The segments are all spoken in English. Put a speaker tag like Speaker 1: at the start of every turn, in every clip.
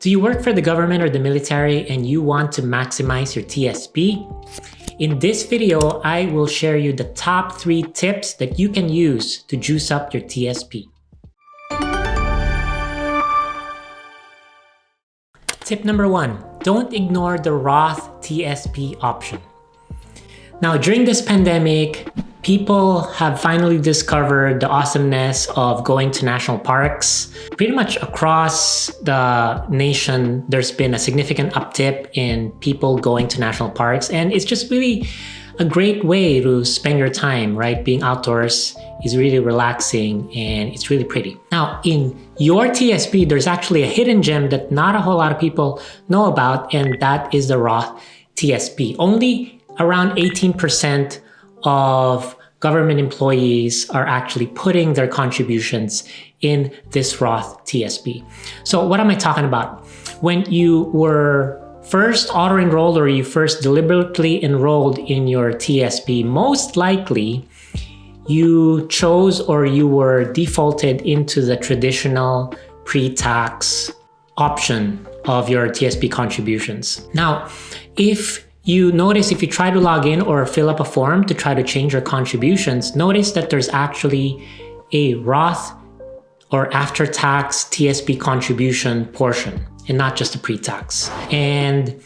Speaker 1: Do you work for the government or the military and you want to maximize your TSP? In this video, I will share you the top 3 tips that you can use to juice up your TSP. Tip number 1, don't ignore the Roth TSP option. Now, during this pandemic, people have finally discovered the awesomeness of going to national parks. Pretty much across the nation, there's been a significant uptick in people going to national parks, and it's just really a great way to spend your time, right? Being outdoors is really relaxing and it's really pretty. Now, in your TSP, there's actually a hidden gem that not a whole lot of people know about, and that is the Roth TSP. Only around 18% of government employees are actually putting their contributions in this Roth TSP. So what am I talking about? When you were first auto-enrolled or you first deliberately enrolled in your TSP, most likely you chose or you were defaulted into the traditional pre-tax option of your TSP contributions. Now, if you try to log in or fill up a form to try to change your contributions, notice that there's actually a Roth or after-tax TSP contribution portion and not just a pre-tax. And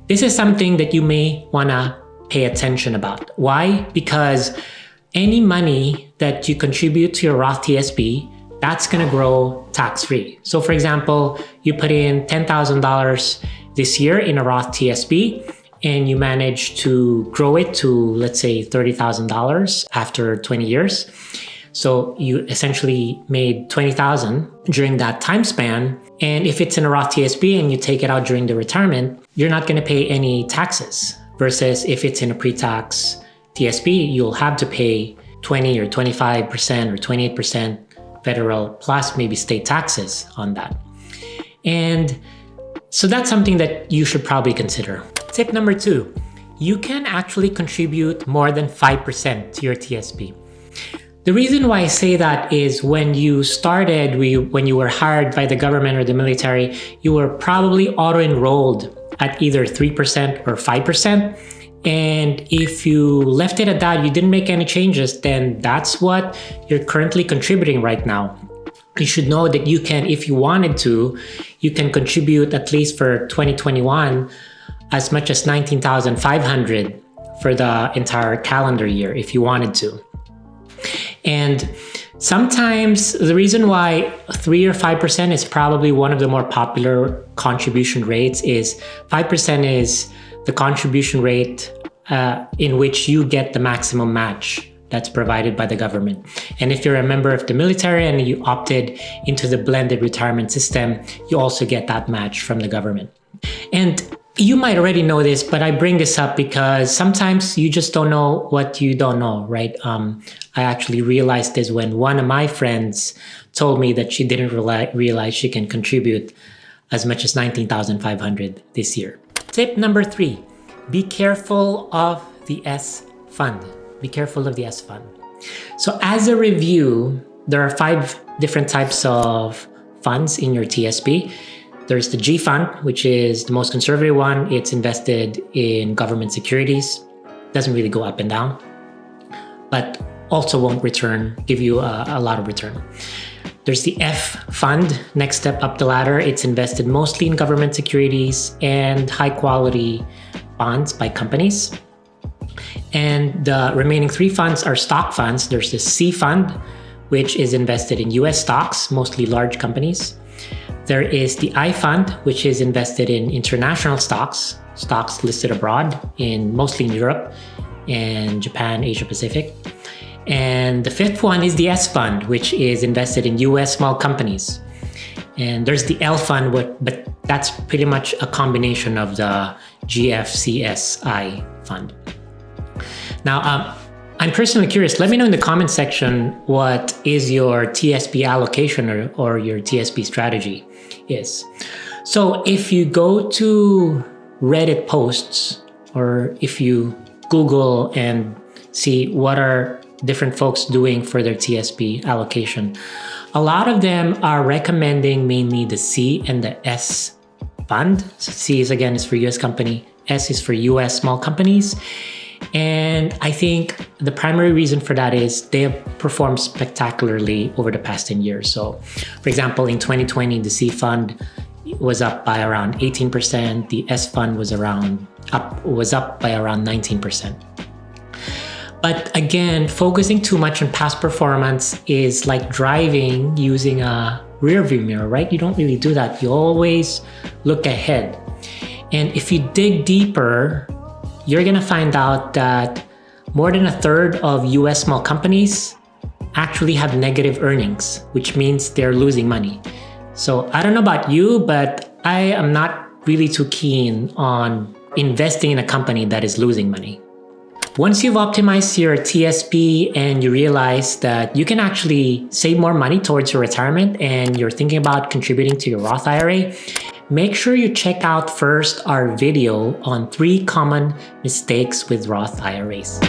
Speaker 1: this is something that you may want to pay attention about. Why? Because any money that you contribute to your Roth TSP, that's going to grow tax-free. So for example, you put in $10,000 this year in a Roth TSP, and you manage to grow it to, let's say, $30,000 after 20 years. So you essentially made $20,000 during that time span. And if it's in a Roth TSP and you take it out during the retirement, you're not going to pay any taxes. Versus if it's in a pre-tax TSP, you'll have to pay 20 or 25% or 28% federal plus maybe state taxes on that. And so that's something that you should probably consider. Tip number 2, you can actually contribute more than 5% to your TSP. The reason why I say that is when you started, when you were hired by the government or the military, you were probably auto-enrolled at either 3% or 5%. And if you left it at that, you didn't make any changes, then that's what you're currently contributing right now. You should know that you can, if you wanted to, you can contribute at least for 2021 as much as $19,500 for the entire calendar year if you wanted to. And sometimes the reason why 3 or 5% is probably one of the more popular contribution rates is 5% is the contribution rate in which you get the maximum match that's provided by the government. And if you're a member of the military and you opted into the blended retirement system, you also get that match from the government. And you might already know this, but I bring this up because sometimes you just don't know what you don't know, right? I actually realized this when one of my friends told me that she didn't realize she can contribute as much as $19,500 this year. Tip number 3, be careful of the S fund. Be careful of the S fund. So as a review, there are 5 different types of funds in your TSP. There's the G fund, which is the most conservative one. It's invested in government securities. Doesn't really go up and down, but also won't give you a lot of return. There's the F fund, next step up the ladder. It's invested mostly in government securities and high quality bonds by companies. And the remaining 3 funds are stock funds. There's the C fund, which is invested in US stocks, mostly large companies. There is the I fund, which is invested in international stocks listed abroad, mostly in Europe and Japan, Asia Pacific. And the 5th one is the S fund, which is invested in US small companies. And there's the L fund, but that's pretty much a combination of the GFCSI fund. Now, I'm personally curious. Let me know in the comment section what is your TSP allocation or your TSP strategy is. So if you go to Reddit posts or if you Google and see what are different folks doing for their TSP allocation, a lot of them are recommending mainly the C and the S fund. So C is again is for US company, S is for US small companies. And I think the primary reason for that is they have performed spectacularly over the past 10 years. So for example, in 2020, the C fund was up by around 18%. The S fund was up by around 19%. But again, focusing too much on past performance is like driving using a rear view mirror, right? You don't really do that. You always look ahead. And if you dig deeper, you're gonna find out that more than a third of US small companies actually have negative earnings, which means they're losing money. So I don't know about you, but I am not really too keen on investing in a company that is losing money. Once you've optimized your TSP and you realize that you can actually save more money towards your retirement and you're thinking about contributing to your Roth IRA, make sure you check out first our video on 3 common mistakes with Roth IRAs.